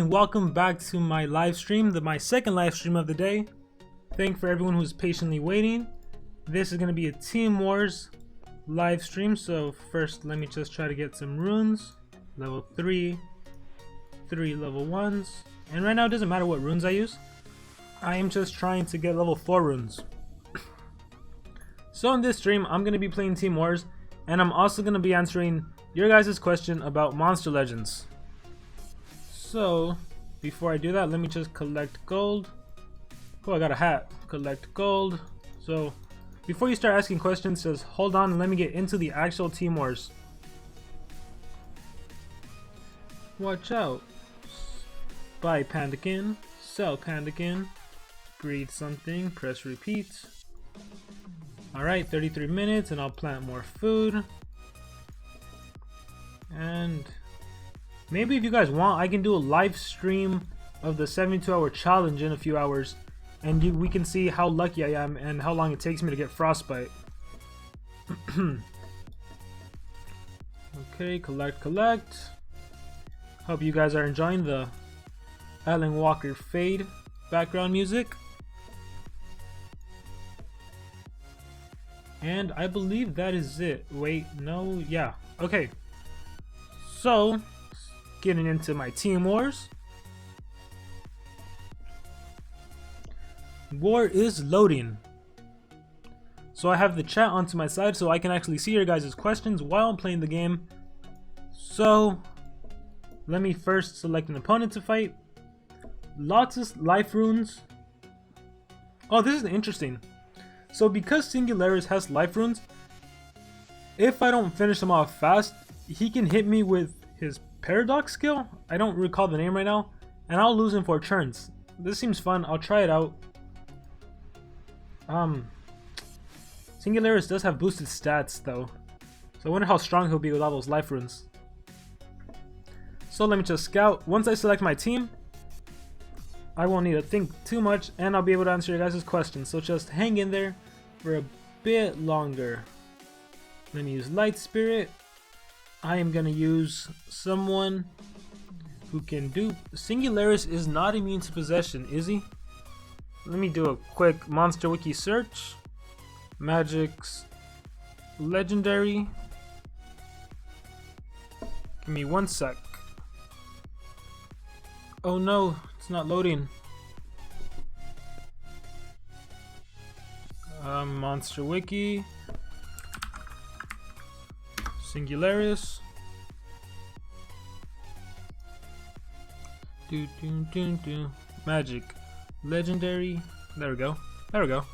and welcome back to my live stream, my second live stream of the day. Thank for everyone who's patiently waiting. This is going to be a Team Wars live stream, so first let me just try to get some runes. Level 3, 3 level 1s, and right now it doesn't matter what runes I use. I am just trying to get level 4 runes. So in this stream I'm going to be playing Team Wars, and I'm also going to be answering your guys' question about Monster Legends. So before I do that, let me just collect gold. Oh, I got a hat. Collect gold. So before you start asking questions, just hold on and let me get into the actual Team Wars. Watch out. Buy Pandakin, sell Pandakin, breed something, press repeat. Alright, 33 minutes and I'll plant more food. And maybe if you guys want, I can do a live stream of the 72-hour challenge in a few hours, and we can see how lucky I am and how long it takes me to get frostbite. Okay, collect. Hope you guys are enjoying the Alan Walker Fade background music. And I believe that is it. Wait, no, yeah. Okay. So, getting into my Team Wars. War is loading. So I have the chat onto my side so I can actually see your guys' questions while I'm playing the game. So, let me first select an opponent to fight. Lots of life runes. Oh, this is interesting. So because Singularis has life runes, if I don't finish him off fast, he can hit me with his paradox skill. I don't recall the name right now, and I'll lose him for turns. This seems fun. I'll try it out. Singularis does have boosted stats though, so I wonder how strong he'll be with all those life runes. So let me just scout. Once I select my team, I won't need to think too much and I'll be able to answer your guys' questions, so just hang in there for a bit longer. Let me use Light Spirit. I am gonna use someone who can do... Singularis is not immune to possession, is he? Let me do a quick Monster Wiki search. Magic's Legendary. Give me 1 sec. Oh no, it's not loading. Monster Wiki. Singularis. Magic. Legendary. There we go. There we go.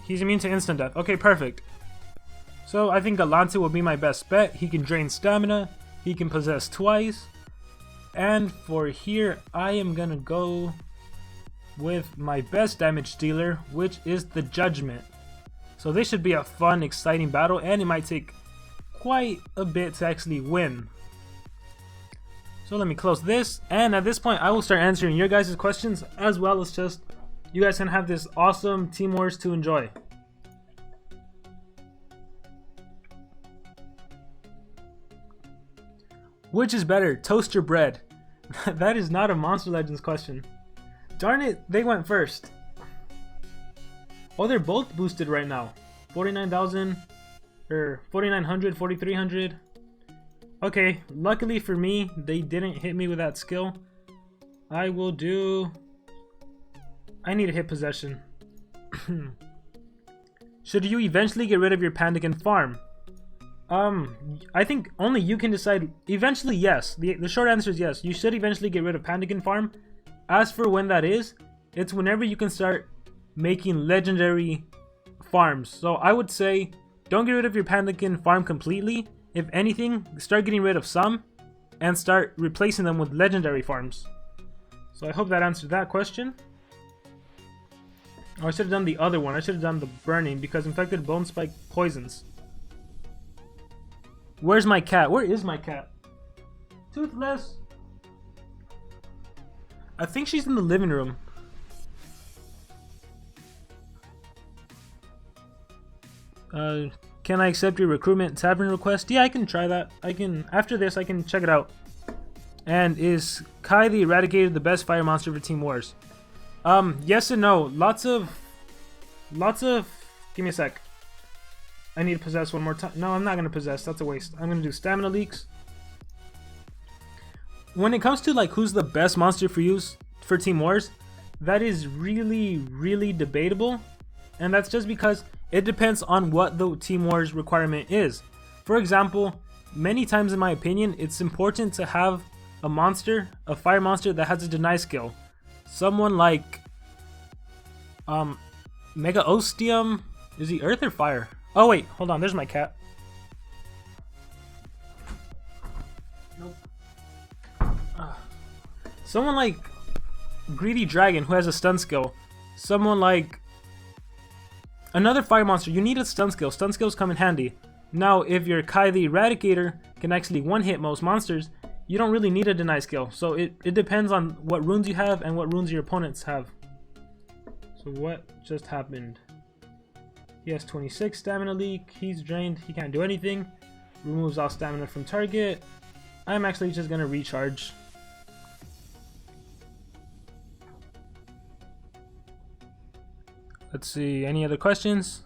He's immune to instant death. Okay, perfect. So I think Galante will be my best bet. He can drain stamina. He can possess twice. And for here, I am gonna go with my best damage dealer, which is the Judgment. So this should be a fun, exciting battle, and it might take quite a bit to actually win. So let me close this, and at this point I will start answering your guys' questions, as well as just you guys can have this awesome Team Wars to enjoy. Which is better, toast or bread? That is not a Monster Legends question. Darn it, they went first. Oh, they're both boosted right now. 49,000 or 4,900, 4,300. Okay, luckily for me, they didn't hit me with that skill. I will do... I need to hit possession. Should you eventually get rid of your Pandakin farm? I think only you can decide. Eventually, yes. The short answer is yes. You should eventually get rid of Pandakin farm. As for when that is, it's whenever you can start making legendary farms. So I would say don't get rid of your Pandakin farm completely. If anything, start getting rid of some and start replacing them with legendary farms. So I hope that answered that question. Oh, I should have done the other one. I should have done the burning because infected bone spike poisons. Where's my cat? Where is my cat? Toothless. I think she's in the living room. Can I accept your recruitment tavern request? Yeah, I can try that. After this, I can check it out. And is Kai the Eradicator the best fire monster for Team Wars? Yes and no. Lots of. Give me a sec. I need to possess one more time. No, I'm not gonna possess. That's a waste. I'm gonna do stamina leaks. When it comes to like who's the best monster for use for Team Wars, that is really debatable, and that's just because it depends on what the Team Wars requirement is. For example, many times in my opinion, it's important to have a monster, a fire monster that has a deny skill. Someone like Mega Ostium. Is he earth or fire? Oh wait, hold on, there's my cat. Nope. Someone like Greedy Dragon who has a stun skill. Someone like another fire monster. You need a stun skill. Stun skills come in handy. Now, if your Kai the Eradicator can actually one-hit most monsters, you don't really need a deny skill. So it depends on what runes you have and what runes your opponents have. So what just happened? He has 26 stamina leak. He's drained. He can't do anything. Removes all stamina from target. I'm actually just gonna recharge. Let's see, any other questions?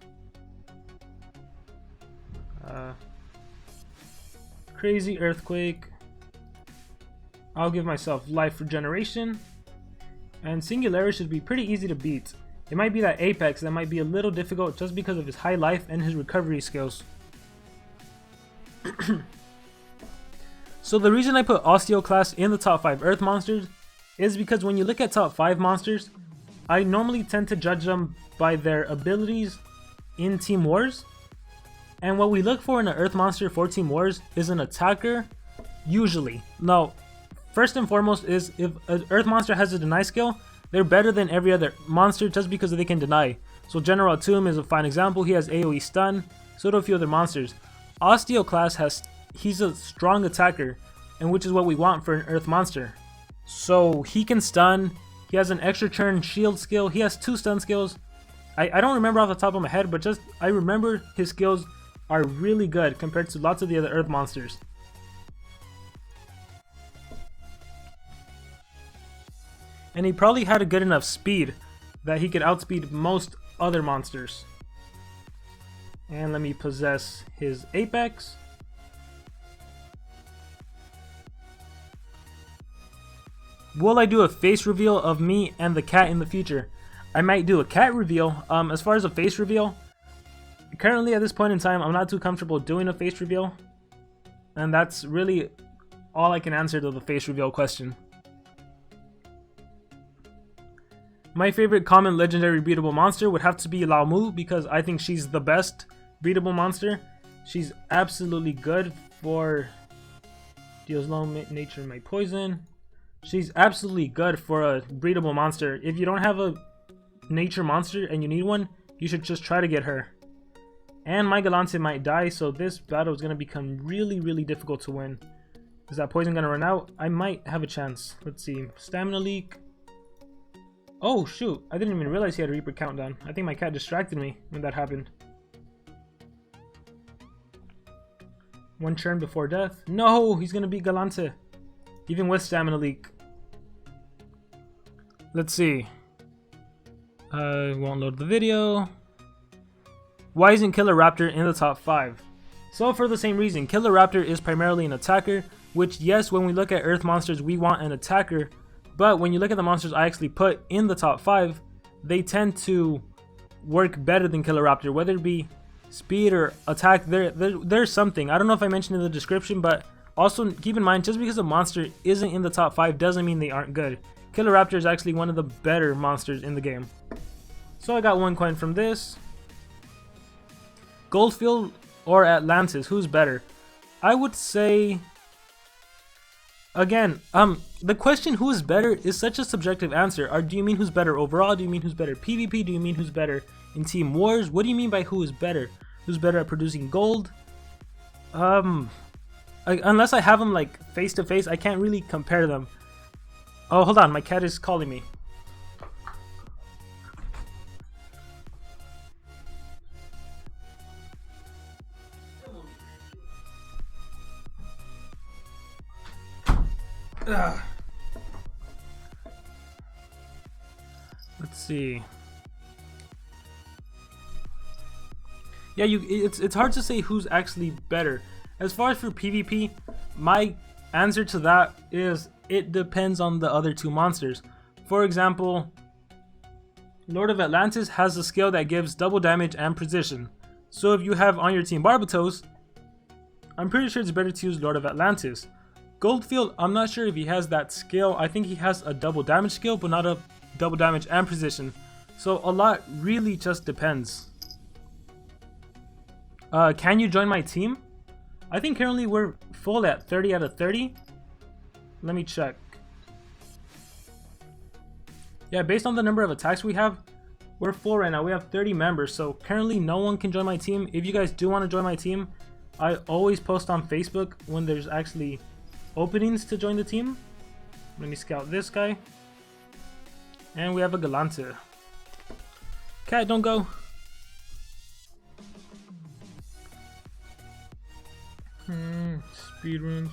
Crazy Earthquake. I'll give myself life regeneration. And Singularity should be pretty easy to beat. It might be that Apex that might be a little difficult just because of his high life and his recovery skills. So the reason I put Osteoclast in the top 5 Earth monsters is because when you look at top 5 monsters, I normally tend to judge them by their abilities in Team Wars. And what we look for in an Earth monster for Team Wars is an attacker, usually. Now, first and foremost is if an Earth monster has a deny skill, they're better than every other monster just because they can deny. So General Tomb is a fine example. He has AoE stun, so do a few other monsters. Osteoclast he's a strong attacker, and which is what we want for an Earth monster. So he can stun, he has an extra turn shield skill, he has 2 stun skills. I don't remember off the top of my head, but just I remember his skills are really good compared to lots of the other Earth monsters. And he probably had a good enough speed that he could outspeed most other monsters. And let me possess his Apex. Will I do a face reveal of me and the cat in the future? I might do a cat reveal. As far as a face reveal, currently at this point in time, I'm not too comfortable doing a face reveal. And that's really all I can answer to the face reveal question. My favorite common legendary breedable monster would have to be Lao Mu because I think she's the best breedable monster. She's absolutely good for deals low nature my poison. She's absolutely good for a breedable monster. If you don't have a nature monster and you need one, you should just try to get her. And my Galante might die, so this battle is going to become really difficult to win. Is that poison going to run out? I might have a chance. Let's see. Stamina leak. Oh shoot, I didn't even realize he had a Reaper countdown. I think my cat distracted me when that happened. 1 turn before death. No, he's gonna beat Galante. Even with stamina leak. Let's see. I won't load the video. Why isn't Killer Raptor in the top 5? So for the same reason, Killer Raptor is primarily an attacker, which yes, when we look at Earth monsters, we want an attacker. But when you look at the monsters I actually put in the top 5, they tend to work better than Killer Raptor, whether it be speed or attack. There's something. I don't know if I mentioned in the description, but also keep in mind, just because a monster isn't in the top 5 doesn't mean they aren't good. Killer Raptor is actually one of the better monsters in the game. So I got 1 coin from this. Goldfield or Atlantis, who's better? I would say... Again, the question who's better is such a subjective answer. Do you mean who's better overall? Do you mean who's better PvP? Do you mean who's better in Team Wars? What do you mean by who is better? Who's better at producing gold? Unless I have them like face to face, I can't really compare them. Oh, hold on, my cat is calling me. Let's see. Yeah, it's hard to say who's actually better. As far as for PvP, my answer to that is it depends on the other two monsters. For example, Lord of Atlantis has a skill that gives double damage and precision. So if you have on your team Barbatos, I'm pretty sure it's better to use Lord of Atlantis. Goldfield, I'm not sure if he has that skill. I think he has a double damage skill, but not a double damage and precision. So a lot really just depends. Can you join my team? I think currently we're full at 30 out of 30. Let me check. Yeah, based on the number of attacks we have, we're full right now. We have 30 members, so currently no one can join my team. If you guys do want to join my team, I always post on Facebook when there's actually openings to join the team. Let me scout this guy. And we have a Galante. Cat, don't go. Speedruns.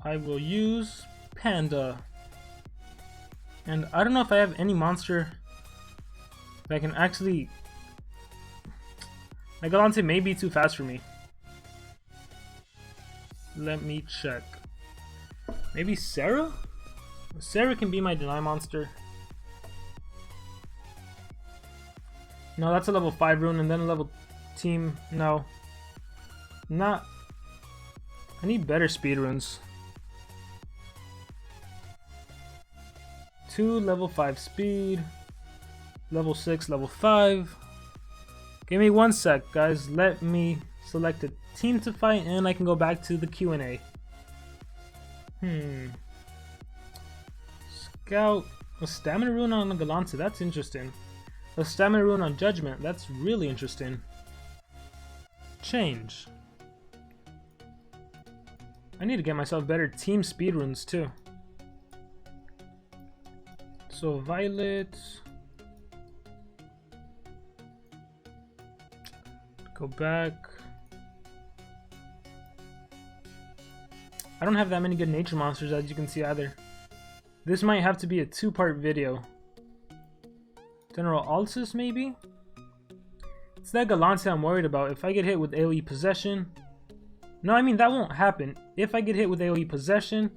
I will use Panda. And I don't know if I have any monster that can actually... My Galante may be too fast for me. Let me check. Maybe Sarah? Sarah can be my deny monster. No, that's a level 5 rune and then a level team. No. Not. I need better speed runes. 2 level 5 speed. Level 6, level 5. Give me 1 sec, guys. Let me select a team to fight and I can go back to the Q&A. Scout. A stamina rune on the Galante. That's interesting. A stamina rune on Judgment. That's really interesting. Change. I need to get myself better team speed runes too. So Violet. Go back. I don't have that many good nature monsters, as you can see either. This might have to be a 2-part video. General Altus, maybe? It's that Galante I'm worried about. If I get hit with AoE Possession... No, I mean, that won't happen. If I get hit with AoE Possession,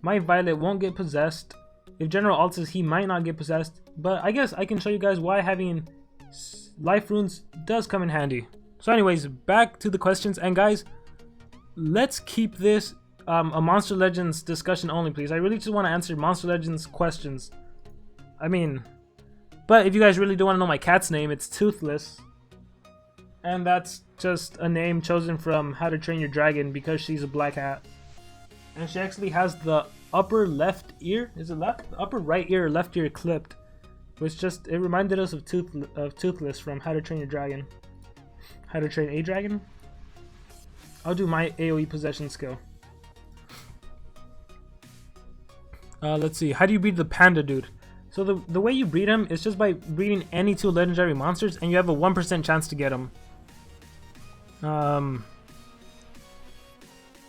my Violet won't get possessed. If General Altus, he might not get possessed. But I guess I can show you guys why having life runes does come in handy. So anyways, back to the questions. And guys, let's keep this a Monster Legends discussion only, please. I really just want to answer Monster Legends questions. I mean... But if you guys really do want to know my cat's name, it's Toothless. And that's just a name chosen from How to Train Your Dragon because she's a black cat. And she actually has the upper left ear, is it left? The upper right ear or left ear clipped. Which just, it reminded us of Toothless from How to Train Your Dragon. How to Train a Dragon? I'll do my AoE possession skill. Let's see, how do you breed the panda dude? So the way you breed him is just by breeding any 2 legendary monsters and you have a 1% chance to get him.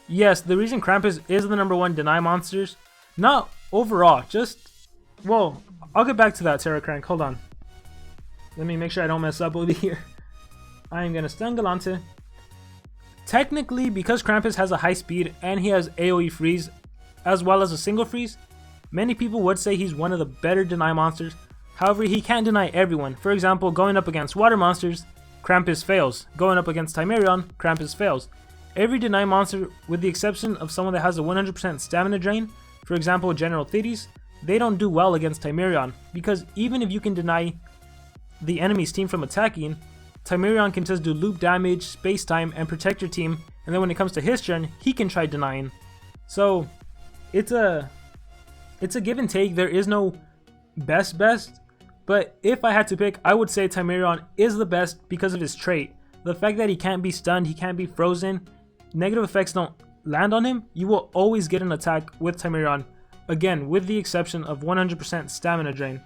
Yes, the reason Krampus is the #1 deny monsters, not overall, just, well, I'll get back to that, Terra Crank, hold on. Let me make sure I don't mess up over here. I'm gonna stun Galante. Technically, because Krampus has a high speed and he has AoE freeze, as well as a single freeze, many people would say he's one of the better deny monsters. However, he can't deny everyone. For example, going up against water monsters, Krampus fails. Going up against Timerion, Krampus fails. Every deny monster, with the exception of someone that has a 100% stamina drain, for example General Thetis, they don't do well against Timerion, because even if you can deny the enemy's team from attacking, Timerion can just do loop damage, space time, and protect your team, and then when it comes to his turn, he can try denying. So, it's a give and take. There is no best, but if I had to pick, I would say Timerion is the best because of his trait. The fact that he can't be stunned, he can't be frozen, negative effects don't land on him, you will always get an attack with Timerion, again, with the exception of 100% stamina drain.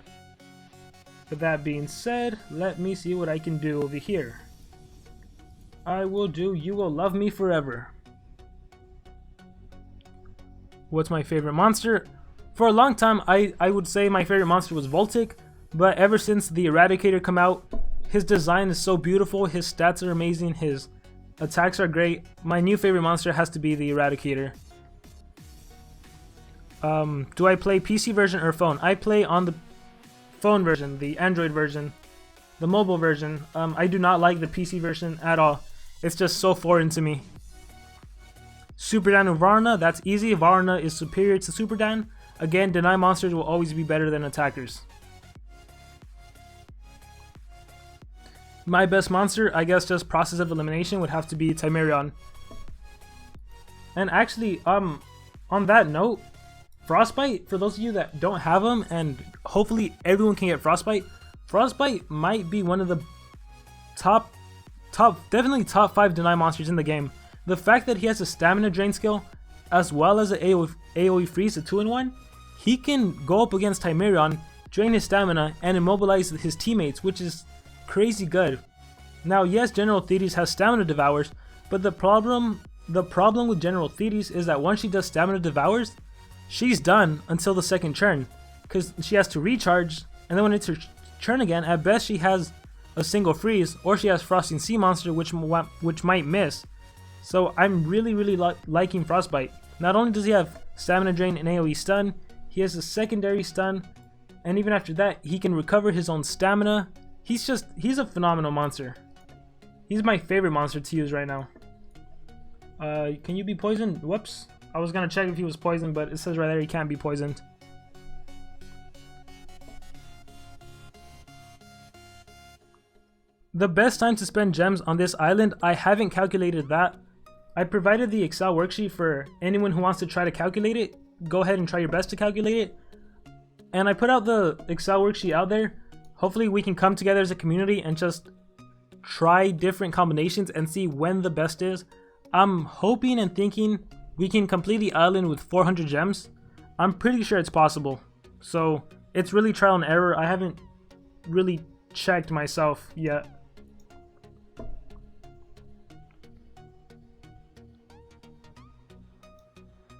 With that being said, let me see what I can do over here. I will do You Will Love Me Forever. what's my favorite monster? For a long time, I would say my favorite monster was Voltic, but ever since the Eradicator come out, his design is so beautiful, his stats are amazing, his attacks are great. My new favorite monster has to be the Eradicator. Do I play PC version or phone? I play on the phone version, the Android version, the mobile version. I do not like the PC version at all. It's just so foreign to me. Super Dan and Varna, that's easy. Varna is superior to Super Dan. Again, deny monsters will always be better than attackers. My best monster, I guess just process of elimination, would have to be Timerion. And actually, on that note, Frostbite, for those of you that don't have them, and hopefully everyone can get Frostbite, Frostbite might be one of the definitely top 5 deny monsters in the game. The fact that he has a stamina drain skill, as well as an AoE freeze, a 2-in-1, he can go up against Timerion, drain his stamina, and immobilize his teammates, which is crazy good. Now, yes, General Thetis has stamina devours, but the problem with General Thetis is that once she does stamina devours, she's done until the second turn, because she has to recharge, and then when it's her turn again, at best she has a single freeze, or she has Frosting Sea Monster, which might miss. So I'm really liking Frostbite. Not only does he have stamina drain and AoE stun, he has a secondary stun, and even after that, he can recover his own stamina. He's a phenomenal monster. He's my favorite monster to use right now. Can you be poisoned? Whoops. I was gonna check if he was poisoned, but it says right there he can't be poisoned. The best time to spend gems on this island, I haven't calculated that. I provided the Excel worksheet for anyone who wants to try to calculate it. Go ahead and try your best to calculate it. And I put out the Excel worksheet out there. Hopefully we can come together as a community and just try different combinations and see when the best is. I'm hoping and thinking we can complete the island with 400 gems. I'm pretty sure it's possible. So it's really trial and error. I haven't really checked myself yet.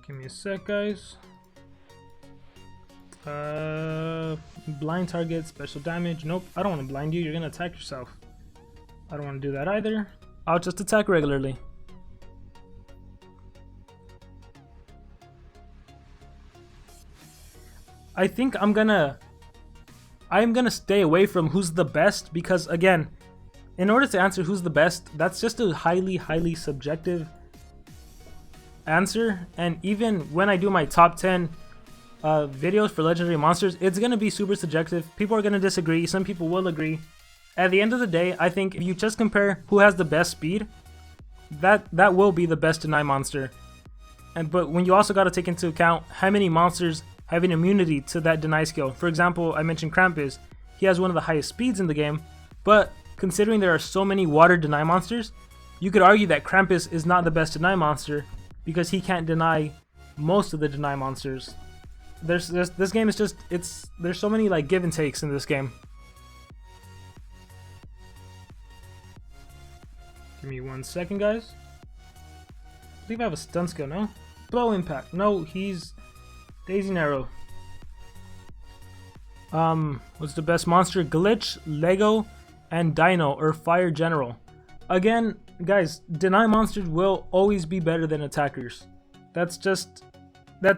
Give me a sec, guys. Blind target, special damage. Nope, I don't want to blind you. You're going to attack yourself. I don't want to do that either. I'll just attack regularly. I think I'm gonna stay away from who's the best, because again, in order to answer who's the best, that's just a highly subjective answer. And even when I do my top 10 videos for legendary monsters, it's gonna be super subjective. People are gonna disagree, some people will agree. At the end of the day, I think if you just compare who has the best speed, that will be the best deny monster. But when you also got to take into account how many monsters have an immunity to that deny skill. For example, I mentioned Krampus. He has one of the highest speeds in the game, but considering there are so many water deny monsters, you could argue that Krampus is not the best deny monster because he can't deny most of the deny monsters. This game is just, there's so many like give and takes in this game. Give me 1 second, guys. I believe I have a stun skill, no? Blow impact. No, he's Daisy and Arrow. What's the best monster? Glitch, Lego, and Dino, or Fire General. Again, guys, deny monsters will always be better than attackers. That's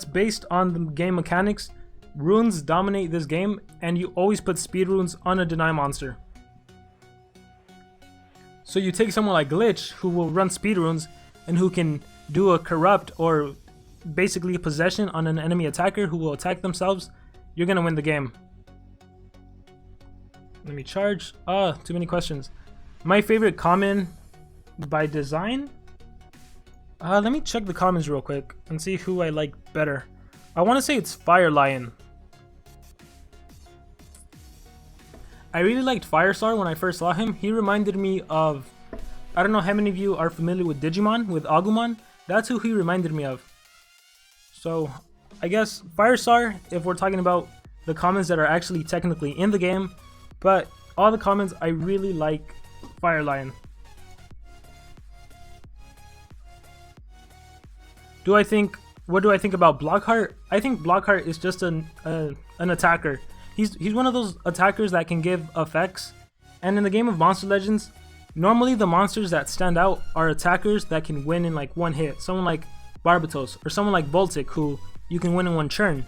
based on the game mechanics. Runes dominate this game, and you always put speed runes on a deny monster. So you take someone like Glitch, who will run speed runes, and who can do a corrupt or basically a possession on an enemy attacker who will attack themselves, you're gonna win the game. Let me charge. Too many questions. My favorite common by design? Let me check the comments real quick and see who I like better. I want to say it's Fire Lion. I really liked Firestar when I first saw him. He reminded me of, I don't know how many of you are familiar with Digimon, with Agumon. That's who he reminded me of. So, I guess Firestar, if we're talking about the commons that are actually technically in the game, but all the commons, I really like Fire Lion. Do I think what do I think about Blockhart? I think Blockhart is just an attacker. He's one of those attackers that can give effects. And in the game of Monster Legends, normally the monsters that stand out are attackers that can win in like one hit. Someone like Barbatos or someone like Voltic, who you can win in one turn.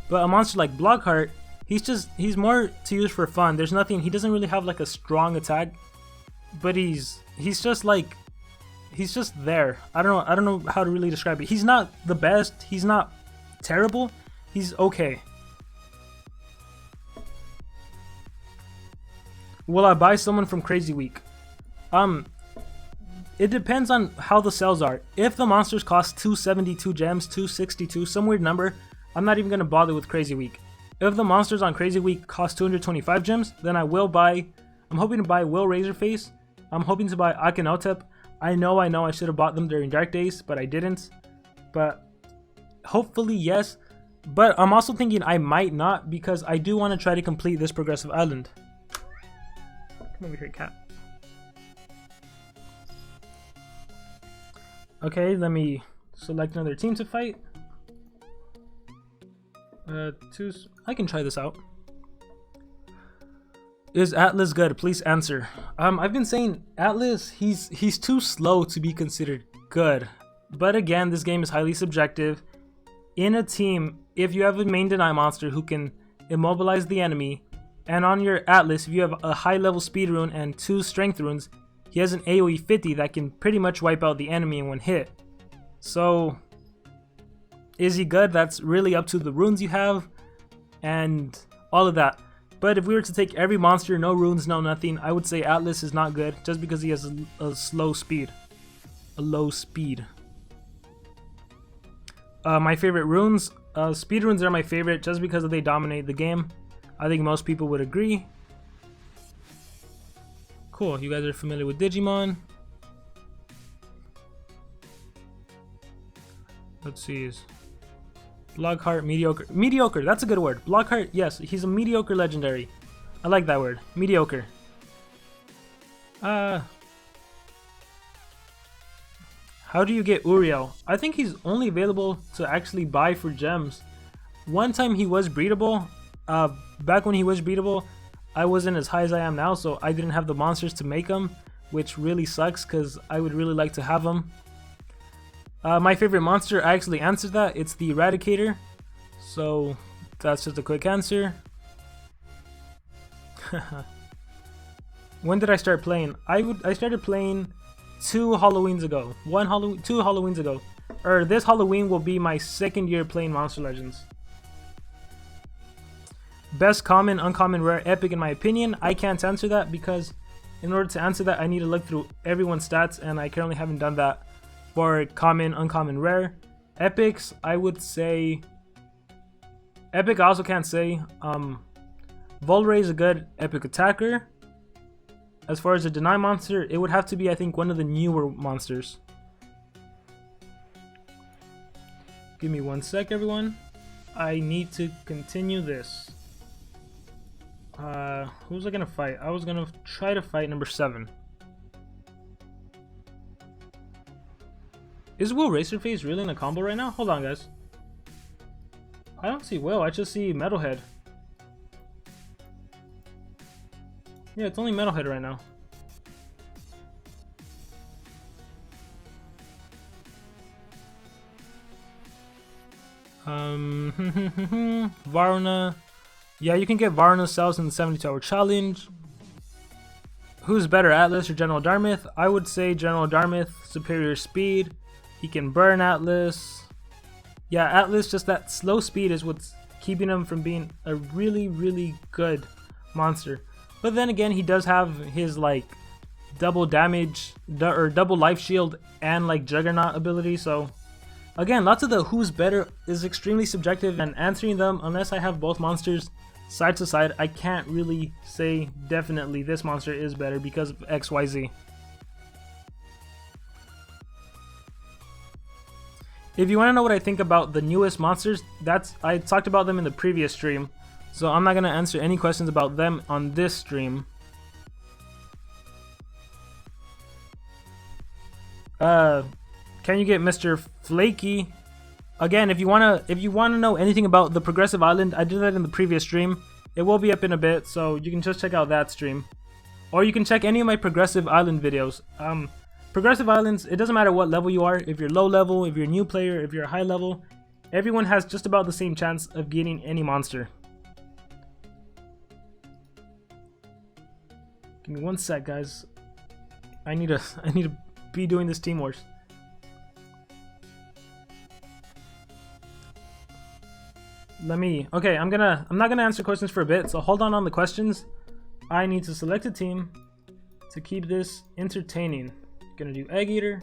But a monster like Blockhart, he's more to use for fun. There's nothing, he doesn't really have like a strong attack, but he's just there. I don't know how to really describe it. He's not the best, he's not terrible, he's okay. Will I buy someone from Crazy Week? It depends on how the sales are. If the monsters cost 272 gems, 262, some weird number, I'm not even going to bother with Crazy Week. If the monsters on Crazy Week cost 225 gems, then I will buy. I'm hoping to buy Will Razorface. I'm hoping to buy Akhenaten. I know I should have bought them during Dark Days, but I didn't. But hopefully yes. But I'm also thinking I might not, because I do want to try to complete this progressive island. Come over here, cat. Okay, let me select another team to fight. I can try this out. Is Atlas good? Please answer. I've been saying Atlas, he's too slow to be considered good. But again, this game is highly subjective. In a team, if you have a main deny monster who can immobilize the enemy, and on your Atlas, if you have a high level speed rune and 2 strength runes, he has an AoE 50 that can pretty much wipe out the enemy in one hit. So, is he good? That's really up to the runes you have and all of that. But if we were to take every monster, no runes, no nothing, I would say Atlas is not good just because he has a slow speed. A low speed. My favorite runes? Speed runes are my favorite just because they dominate the game. I think most people would agree. Cool, you guys are familiar with Digimon. Let's see. Blockhart, mediocre. Mediocre, that's a good word. Blockhart, yes, he's a mediocre legendary. I like that word. Mediocre. How do you get Uriel? I think he's only available to actually buy for gems. One time he was breedable. Back when he was breedable, I wasn't as high as I am now, so I didn't have the monsters to make him, which really sucks because I would really like to have him. My favorite monster, I actually answered that. It's the Eradicator. So that's just a quick answer. When did I start playing? I started playing 2 Halloweens ago. 2 Halloweens ago. Or this Halloween will be my 2nd year playing Monster Legends. Best common, uncommon, rare, epic in my opinion. I can't answer that because in order to answer that I need to look through everyone's stats, and I currently haven't done that for common, uncommon, rare. Epics, I would say epic. I also can't say. Volray is a good epic attacker. As far as a deny monster, it would have to be, I think, one of the newer monsters. Give me 1 sec, everyone. I need to continue this. Who was I gonna fight? I was gonna try to fight number 7. Is Will Racerface really in a combo right now? Hold on, guys. I don't see Will, I just see Metalhead. Yeah, it's only Metalhead right now. Varuna. Yeah, you can get Varuna cells in the 72-hour challenge. Who's better, Atlas or General Darmith? I would say General Darmith, superior speed. He can burn Atlas. Yeah, Atlas, just that slow speed is what's keeping him from being a really, really good monster. But then again, he does have his like double damage or double life shield and like Juggernaut ability. So again, lots of the who's better is extremely subjective, and answering them unless I have both monsters side to side, I can't really say definitely this monster is better because of XYZ. If you want to know what I think about the newest monsters, I talked about them in the previous stream, so I'm not going to answer any questions about them on this stream. Can you get Mr. Flaky? Again, if you wanna know anything about the Progressive Island, I did that in the previous stream. It will be up in a bit, so you can just check out that stream. Or you can check any of my Progressive Island videos. Progressive Islands, it doesn't matter what level you are, if you're low level, if you're a new player, if you're a high level, everyone has just about the same chance of getting any monster. Give me one sec, guys. I need to be doing this Team Wars. Okay, I'm not gonna answer questions for a bit, so hold on the questions. I need to select a team to keep this entertaining. Gonna do Egg Eater.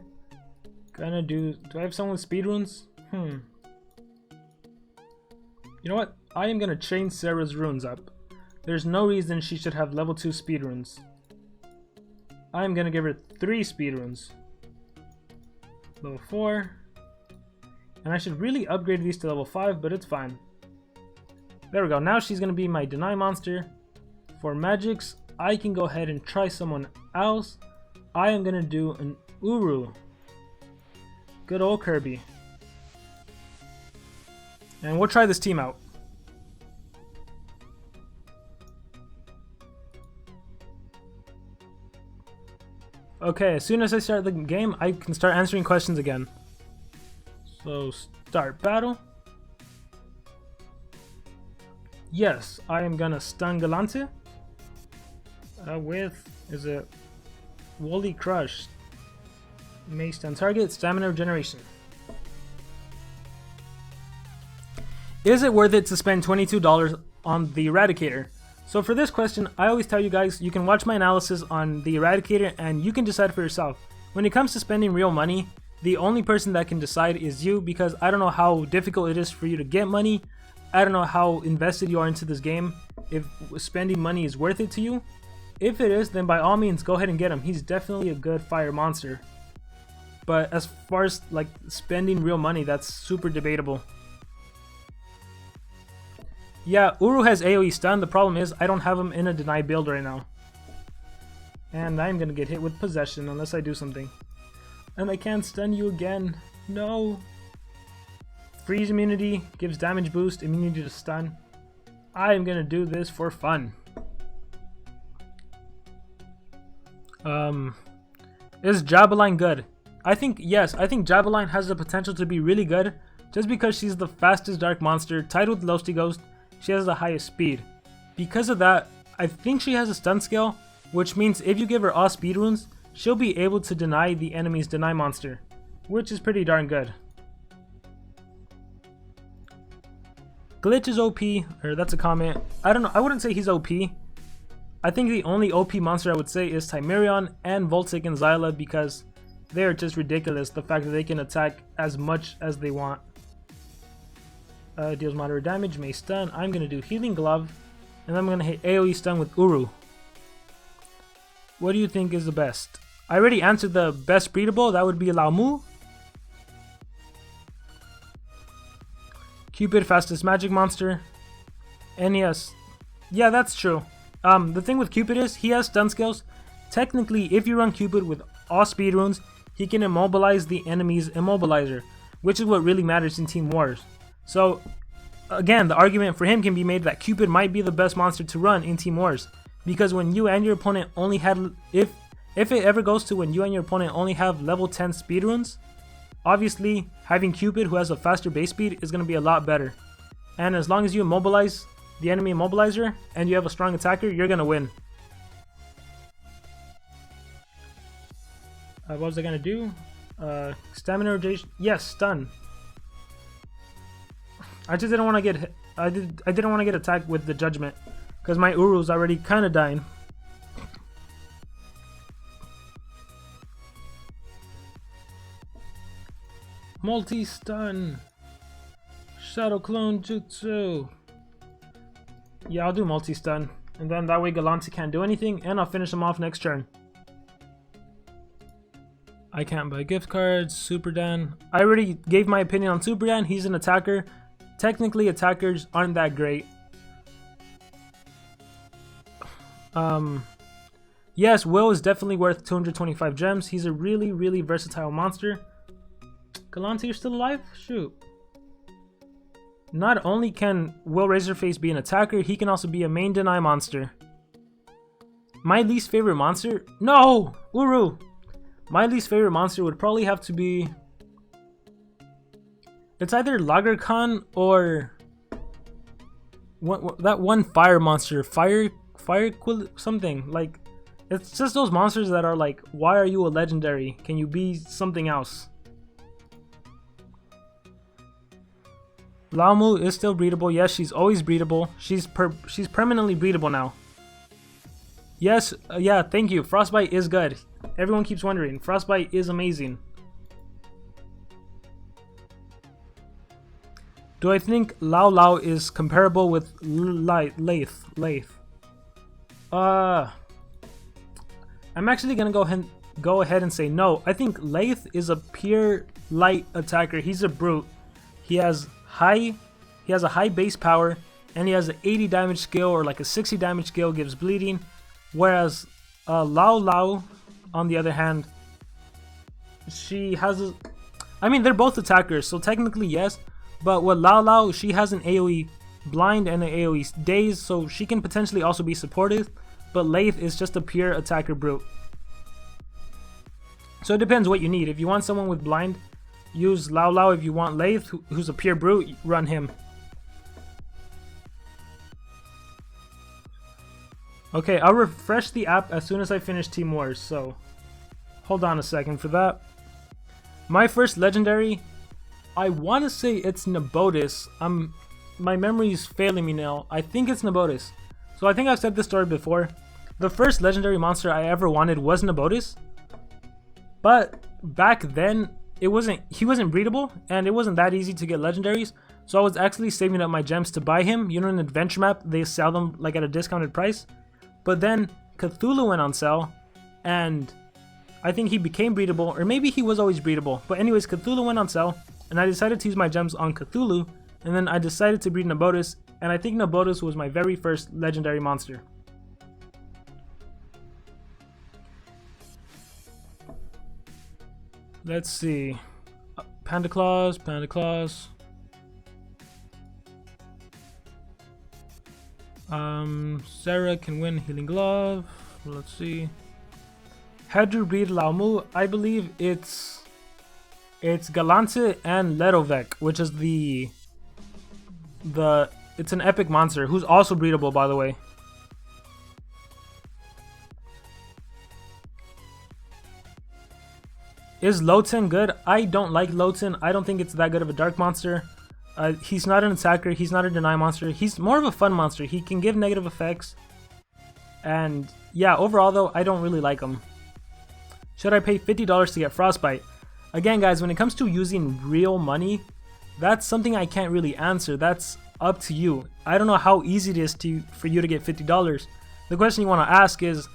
Do I have someone with speed runes? You know what? I am gonna chain Sarah's runes up. There's no reason she should have level 2 speed runes. I am gonna give her 3 speed runes. Level 4. And I should really upgrade these to level 5, but it's fine. There we go. Now she's gonna be my deny monster. For magics, I can go ahead and try someone else. I am gonna do an Uru. Good old Kirby. And we'll try this team out. Okay, as soon as I start the game, I can start answering questions again. So, start battle. Yes, I am gonna stun Galante. Is it Woolly Crush? May stun target, stamina regeneration. Is it worth it to spend $22 on the Eradicator? So for this question, I always tell you guys, you can watch my analysis on the Eradicator and you can decide for yourself. When it comes to spending real money, the only person that can decide is you, because I don't know how difficult it is for you to get money. I don't know how invested you are into this game, if spending money is worth it to you. If it is, then by all means go ahead and get him. He's definitely a good fire monster. But as far as like spending real money, that's super debatable. Yeah, Uru has AoE stun. The problem is I don't have him in a deny build right now. And I'm gonna get hit with possession unless I do something. And I can't stun you again. No. Freeze immunity gives damage boost, immunity to stun. I am gonna do this for fun. Is Jabeline good? I think yes, I think Jabeline has the potential to be really good just because she's the fastest dark monster, tied with Losty Ghost. She has the highest speed. Because of that, I think she has a stun skill, which means if you give her all speed runes, she'll be able to deny the enemy's deny monster, which is pretty darn good. Glitch is OP, or that's a comment. I don't know, I wouldn't say he's OP. I think the only OP monster I would say is Timerion and Voltic and Zyla, because they're just ridiculous, the fact that they can attack as much as they want. Deals moderate damage, may stun. I'm going to do Healing Glove, and I'm going to hit AoE stun with Uru. What do you think is the best? I already answered the best breedable, that would be Laomu. Cupid, fastest magic monster. And yes, yeah, that's true. The thing with Cupid is, he has stun skills. Technically, if you run Cupid with all speed runes, he can immobilize the enemy's immobilizer, which is what really matters in Team Wars. So, again, the argument for him can be made that Cupid might be the best monster to run in Team Wars, because when you and your opponent only had, if it ever goes to when you and your opponent only have level 10 speed runes, obviously having Cupid, who has a faster base speed, is going to be a lot better. And as long as you immobilize the enemy immobilizer and you have a strong attacker, you're going to win. What was I going to do? Stamina regeneration. Yes, stun. I just didn't want to get hit. I didn't want to get attacked with the judgment because my Uru's already kind of dying. Multi-stun. Shadow Clone Jutsu. Yeah, I'll do multi-stun. And then that way Galante can't do anything, and I'll finish him off next turn. I can't buy gift cards. Super Dan. I already gave my opinion on Super Dan. He's an attacker. Technically, attackers aren't that great. Yes, Will is definitely worth 225 gems. He's a really, really versatile monster. Galante, you're still alive? Shoot. Not only can Will Razorface be an attacker, he can also be a main deny monster. My least favorite monster? No! Uru! My least favorite monster would probably have to be... It's either Lager Khan or... that one fire monster. Fire something. Like, it's just those monsters that are like, why are you a legendary? Can you be something else? Lao Mu is still breedable. Yes, she's always breedable. She's permanently breedable now. Yes, yeah, thank you. Frostbite is good. Everyone keeps wondering. Frostbite is amazing. Do I think Lao Lao is comparable with Lathe? I'm actually gonna go ahead and say no. I think Lathe is a pure light attacker. He's a brute. He has a high base power, and he has an 80 damage skill or like a 60 damage skill, gives bleeding. Whereas Lao Lao, on the other hand, she has a... I mean, they're both attackers, so technically yes. But with Lao Lao, she has an AoE blind and an AoE daze, so she can potentially also be supportive. But Lathe is just a pure attacker brute. So it depends what you need. If you want someone with blind, use Lao Lao. If you want Lathe, who's a pure brute, run him. Okay, I'll refresh the app as soon as I finish Team Wars, so hold on a second for that. My first legendary, I want to say it's Nabotis. My memory is failing me now. I think it's Nabotis. So I think I've said this story before. The first legendary monster I ever wanted was Nabotis, but back then he wasn't breedable, and it wasn't that easy to get legendaries. So I was actually saving up my gems to buy him. You know, in Adventure Map, they sell them like at a discounted price. But then Cthulhu went on sale, and I think he became breedable, or maybe he was always breedable. But anyways, Cthulhu went on sale, and I decided to use my gems on Cthulhu, and then I decided to breed Nabotis, and I think Nabotis was my very first legendary monster. Let's see. Panda Claws. Sarah can win Healing Glove. Let's see. Hedru breed Lao Mu. I believe it's Galante and Ledovec, which is it's an epic monster who's also breedable, by the way. Is Loten good? I don't like Loten. I don't think it's that good of a dark monster. He's not an attacker. He's not a deny monster. He's more of a fun monster. He can give negative effects. And yeah, overall though, I don't really like him. Should I pay $50 to get Frostbite? Again, guys, when it comes to using real money, that's something I can't really answer. That's up to you. I don't know how easy it is for you to get $50. The question you want to ask is,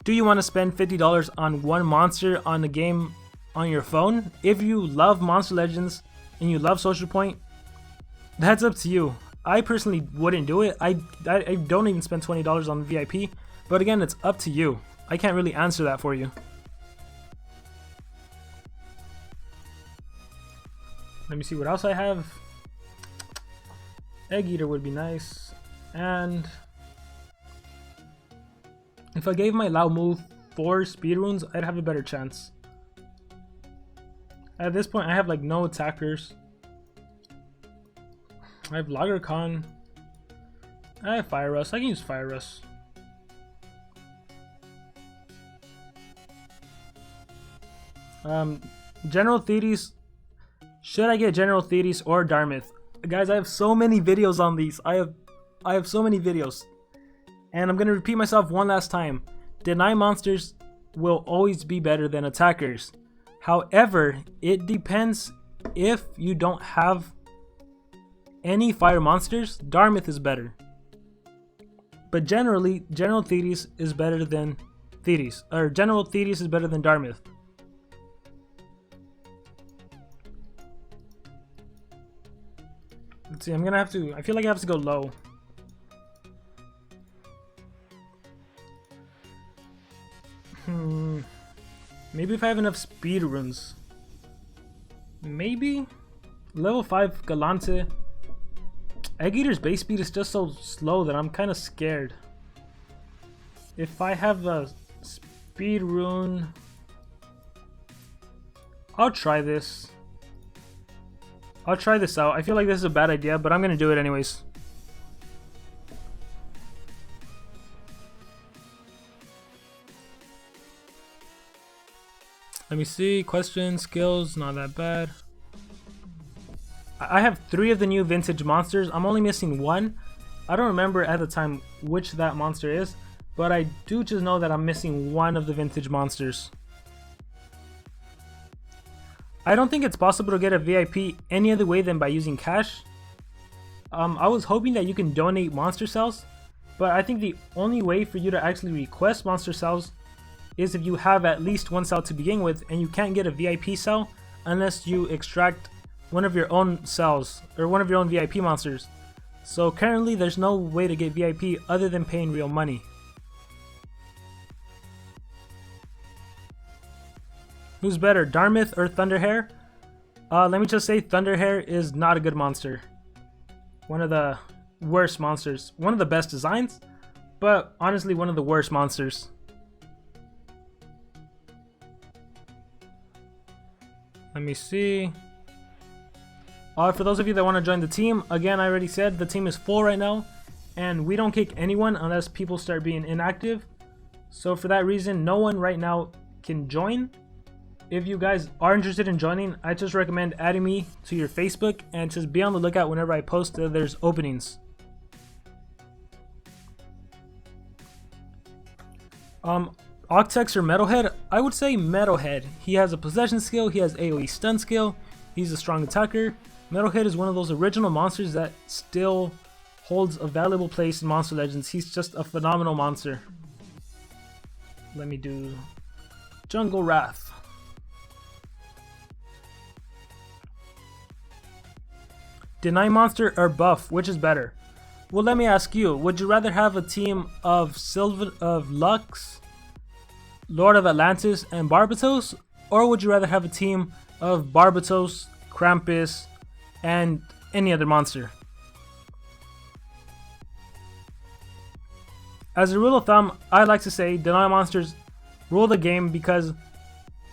do you want to spend $50 on one monster on a game on your phone? If you love Monster Legends and you love Social Point, that's up to you. I personally wouldn't do it. I don't even spend $20 on VIP. But again, it's up to you. I can't really answer that for you. Let me see what else I have. Egg Eater would be nice. And if I gave my Lao Mu 4 speed runes, I'd have a better chance. At this point, I have like no attackers. I have Lager Khan. I have Fire Rust. I can use Fire Rust. General Thetis. Should I get General Thetis or Darmith? Guys, I have so many videos on these. I have so many videos. And I'm gonna repeat myself one last time. Deny monsters will always be better than attackers. However, it depends. If you don't have any fire monsters, Darmith is better. But generally, General Thetis is better than Thetis. Or General Thetis is better than Darmith. Let's see, I feel like I have to go low. Maybe if I have enough speed runes. Maybe? Level 5 Galante. Egg Eater's base speed is just so slow that I'm kind of scared. If I have a speed rune, I'll try this. I'll try this out. I feel like this is a bad idea, but I'm gonna do it anyways. Let me see. Questions, skills, not that bad. I have 3 of the new vintage monsters. I'm only missing 1. I don't remember at the time which that monster is, but I do just know that I'm missing 1 of the vintage monsters. I don't think it's possible to get a VIP any other way than by using cash. I was hoping that you can donate monster cells, but I think the only way for you to actually request monster cells is if you have at least 1 cell to begin with, and you can't get a VIP cell unless you extract one of your own cells or one of your own VIP monsters. So currently there's no way to get VIP other than paying real money. Who's better, Darmith or Thunderhair? Let me just say Thunderhair is not a good monster. One of the worst monsters. One of the best designs, but honestly one of the worst monsters. Let me see. For those of you that want to join the team, again, I already said the team is full right now, and we don't kick anyone unless people start being inactive. So for that reason, no one right now can join. If you guys are interested in joining, I just recommend adding me to your Facebook and just be on the lookout whenever I post that there's openings. Octex or Metalhead? I would say Metalhead. He has a possession skill, he has AoE stun skill, he's a strong attacker. Metalhead is one of those original monsters that still holds a valuable place in Monster Legends. He's just a phenomenal monster. Let me do Jungle Wrath. Deny monster or buff, which is better? Well, let me ask you, would you rather have a team of Lux, Lord of Atlantis, and Barbatos, or would you rather have a team of Barbatos, Krampus, and any other monster? As a rule of thumb, I like to say deny monsters rule the game, because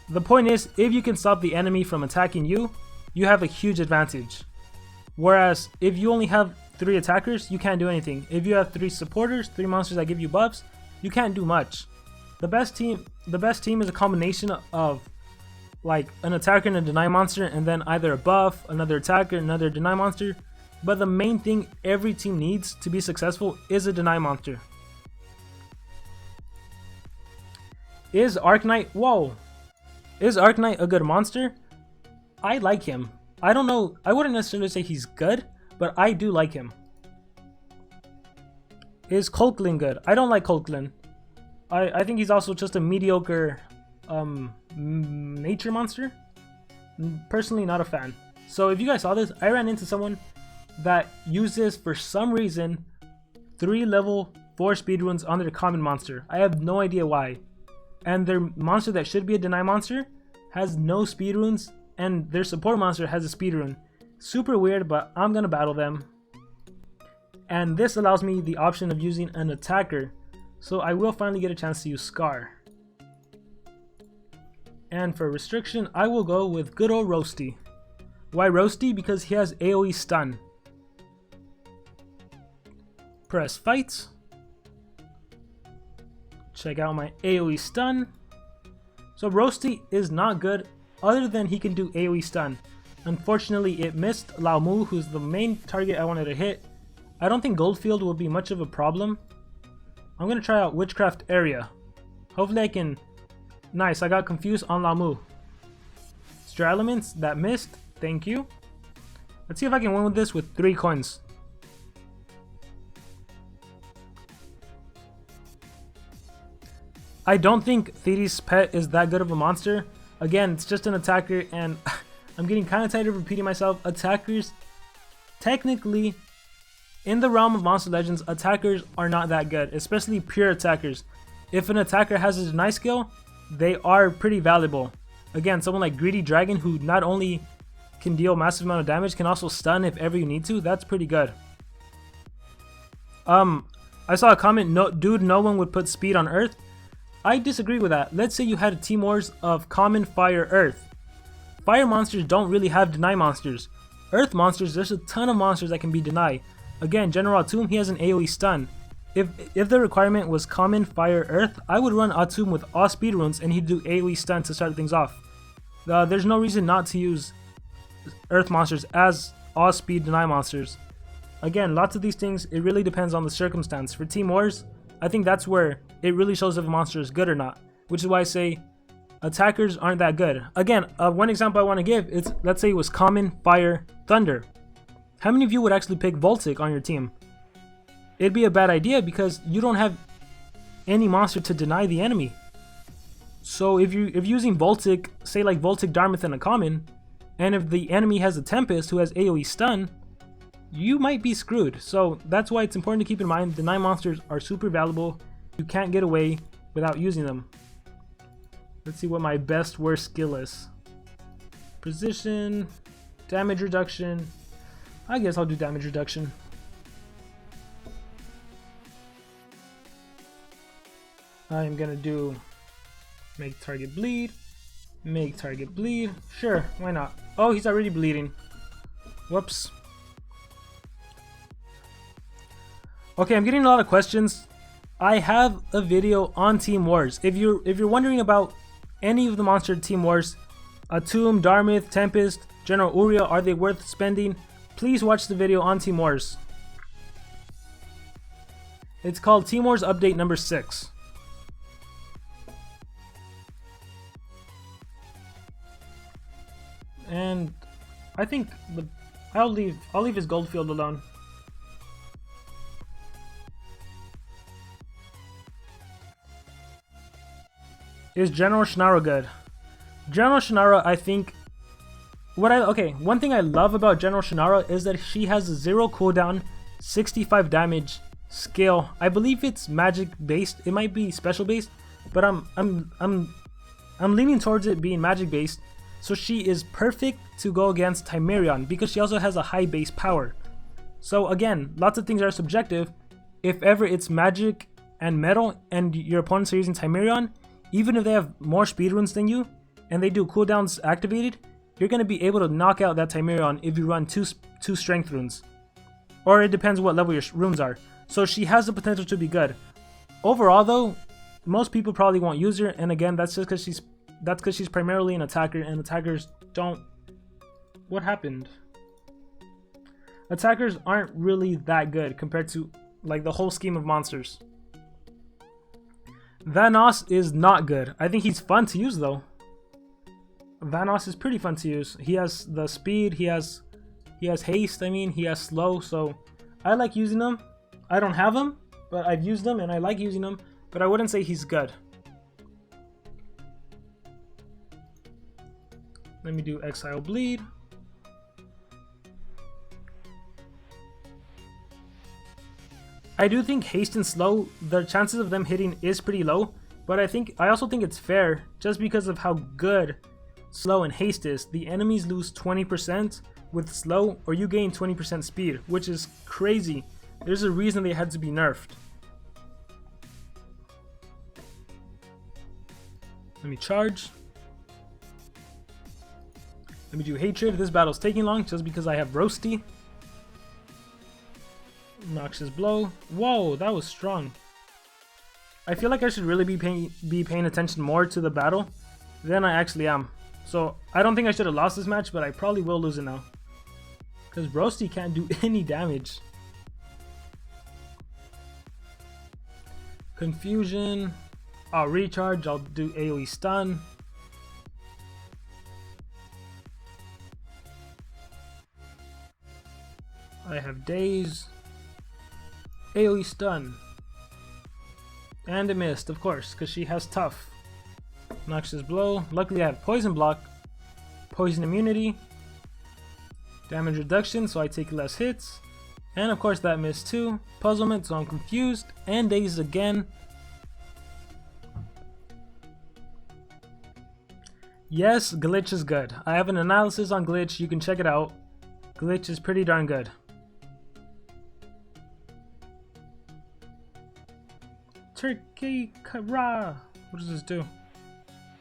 the point is, if you can stop the enemy from attacking you, you have a huge advantage. Whereas if you only have 3 attackers, you can't do anything. If you have 3 supporters, 3 monsters that give you buffs, you can't do much. The best team is a combination of like an attacker and a deny monster, and then either a buff, another attacker, another deny monster. But the main thing every team needs to be successful is a deny monster. Is Arknight, is Arknight a good monster? I like him. I don't know, I wouldn't necessarily say he's good, but I do like him. Is Colklin good? I don't like Colklin. I think he's also just a mediocre nature monster. Personally, not a fan. So if you guys saw this, I ran into someone that uses, for some reason, 3 level 4 speedruns on their common monster. I have no idea why. And their monster that should be a deny monster has no speedruns, and their support monster has a speedrun. Super weird, but I'm gonna battle them. And this allows me the option of using an attacker, so I will finally get a chance to use Scar. And for restriction, I will go with good old Roasty. Why Roasty? Because he has AoE stun. Press fight. Check out my AoE stun. So Roasty is not good other than he can do AoE stun. Unfortunately, it missed Lao Mu, who's the main target I wanted to hit. I don't think Goldfield will be much of a problem. I'm gonna try out Witchcraft Area. Hopefully I can... Nice, I got confused on Lao Mu. Star Elements, that missed. Thank you. Let's see if I can win with this with 3 coins. I don't think Thetis' pet is that good of a monster. Again, it's just an attacker, and I'm getting kind of tired of repeating myself. Attackers, technically, in the realm of Monster Legends, attackers are not that good, especially pure attackers. If an attacker has a deny skill, they are pretty valuable. Again, someone like Greedy Dragon, who not only can deal massive amount of damage, can also stun if ever you need to. That's pretty good. I saw a comment, no one would put speed on Earth. I disagree with that. Let's say you had Team Wars of Common, Fire, Earth. Fire monsters don't really have deny monsters. Earth monsters, there's a ton of monsters that can be deny. Again, General Atum, he has an AoE stun. If the requirement was Common, Fire, Earth, I would run Atum with all speed runes and he'd do AoE stun to start things off. There's no reason not to use Earth monsters as all speed deny monsters. Again, lots of these things, it really depends on the circumstance. For Team Wars, I think that's where it really shows if a monster is good or not, which is why I say attackers aren't that good. Again, one example I want to give is, let's say it was Common, Fire, Thunder. How many of you would actually pick Voltic on your team? It'd be a bad idea because you don't have any monster to deny the enemy. So if you're using Voltic, say like Voltic, Darmouth, and a Common, and if the enemy has a Tempest who has AoE stun, you might be screwed. So that's why it's important to keep in mind deny monsters are super valuable. You can't get away without using them. Let's see what my best worst skill is. Precision, damage reduction. I guess I'll do damage reduction. I'm gonna do make target bleed. Make target bleed. Sure, why not? Oh, he's already bleeding. Whoops. Okay, I'm getting a lot of questions. I have a video on Team Wars. If you're wondering about any of the monster Team Wars, Atum, Darmouth, Tempest, General Uriel, are they worth spending? Please watch the video on Team Wars. It's called Team Wars Update number 6. And I think I'll leave his Goldfield alone. Is General Shannara good? General Shannara, I think one thing I love about General Shannara is that she has a 0 cooldown, 65 damage skill. I believe it's magic based. It might be special based, but I'm leaning towards it being magic based. So she is perfect to go against Timerion because she also has a high base power. So again, lots of things are subjective. If ever it's magic and metal and your opponents are using Timerion, even if they have more speed runes than you and they do cooldowns activated, you're going to be able to knock out that Timerion if you run two strength runes. Or it depends what level your runes are. So she has the potential to be good. Overall though, most people probably won't use her, and again, that's just because she's primarily an attacker, and attackers don't... What happened? Attackers aren't really that good compared to like the whole scheme of monsters. Vanoss is not good. I think he's fun to use though. Vanoss is pretty fun to use. He has the speed, he has haste, he has slow, so I like using him. I don't have him, but I've used him and I like using him, but I wouldn't say he's good. Let me do Exile Bleed. I do think haste and slow, the chances of them hitting is pretty low, but I also think it's fair just because of how good slow and haste is. The enemies lose 20% with slow, or you gain 20% speed, which is crazy. There's a reason they had to be nerfed. Let me charge. Let me do Hatred. This battle's taking long just because I have Roasty. Noxious Blow. Whoa, that was strong. I feel like I should really be paying attention more to the battle than I actually am. So I don't think I should have lost this match, but I probably will lose it now. Because Roasty can't do any damage. Confusion. I'll recharge. I'll do AoE stun. I have Daze. AoE stun. And it missed, of course, because she has tough. Noxious Blow. Luckily I have Poison Block. Poison Immunity. Damage reduction, so I take less hits. And of course that missed too. Puzzlement, so I'm confused. And Daze again. Yes, Glitch is good. I have an analysis on Glitch, you can check it out. Glitch is pretty darn good. Turkey Kara. What does this do?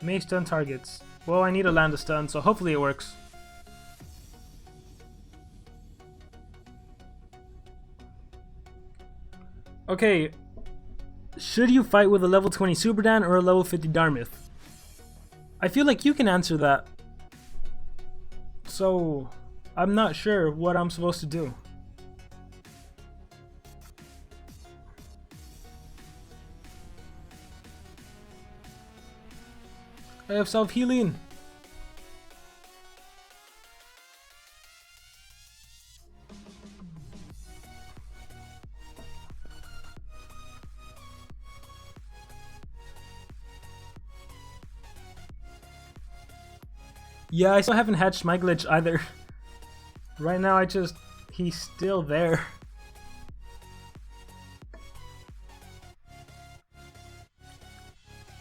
May stun targets. Well, I need to land a stun, so hopefully it works. Okay, should you fight with a level 20 Superdan or a level 50 Darmith? I feel like you can answer that. So, I'm not sure what I'm supposed to do. I have self-healing. Yeah, I still haven't hatched my glitch either. Right now he's still there.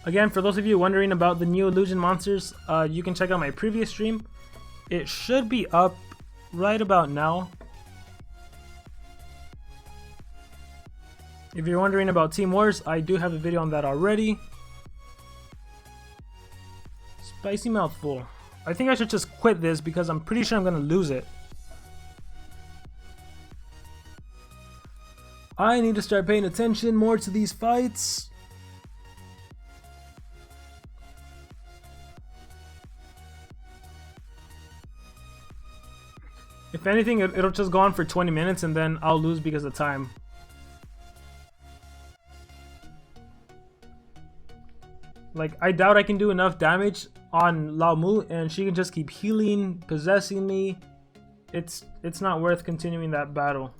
Again, for those of you wondering about the new illusion monsters, you can check out my previous stream. It should be up right about now. If you're wondering about Team Wars, I do have a video on that already. Spicy mouthful. I think I should just quit this because I'm pretty sure I'm gonna lose it. I need to start paying attention more to these fights. If anything, it'll just go on for 20 minutes and then I'll lose because of time. Like, I doubt I can do enough damage on Lao Mu and she can just keep healing, possessing me. It's not worth continuing that battle.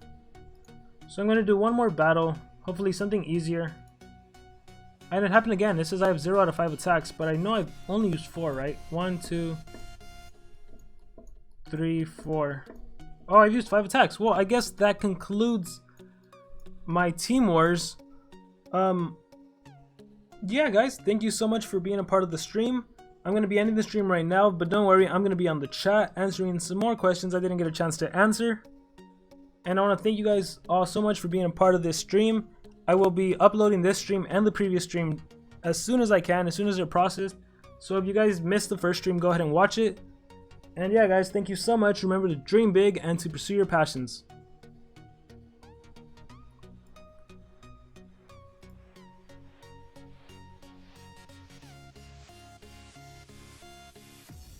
So I'm going to do one more battle, hopefully something easier. And it happened again. It says I have 0 out of 5 attacks, but I know I've only used 4, right? 1, 2, 3, 4. Oh, I've used 5 attacks. Well, I guess that concludes my Team Wars. Yeah, guys, thank you so much for being a part of the stream. I'm going to be ending the stream right now, but don't worry, I'm going to be on the chat answering some more questions I didn't get a chance to answer. And I want to thank you guys all so much for being a part of this stream. I will be uploading this stream and the previous stream as soon as I can, as soon as they're processed. So if you guys missed the first stream, go ahead and watch it. And yeah, guys, thank you so much. Remember to dream big and to pursue your passions.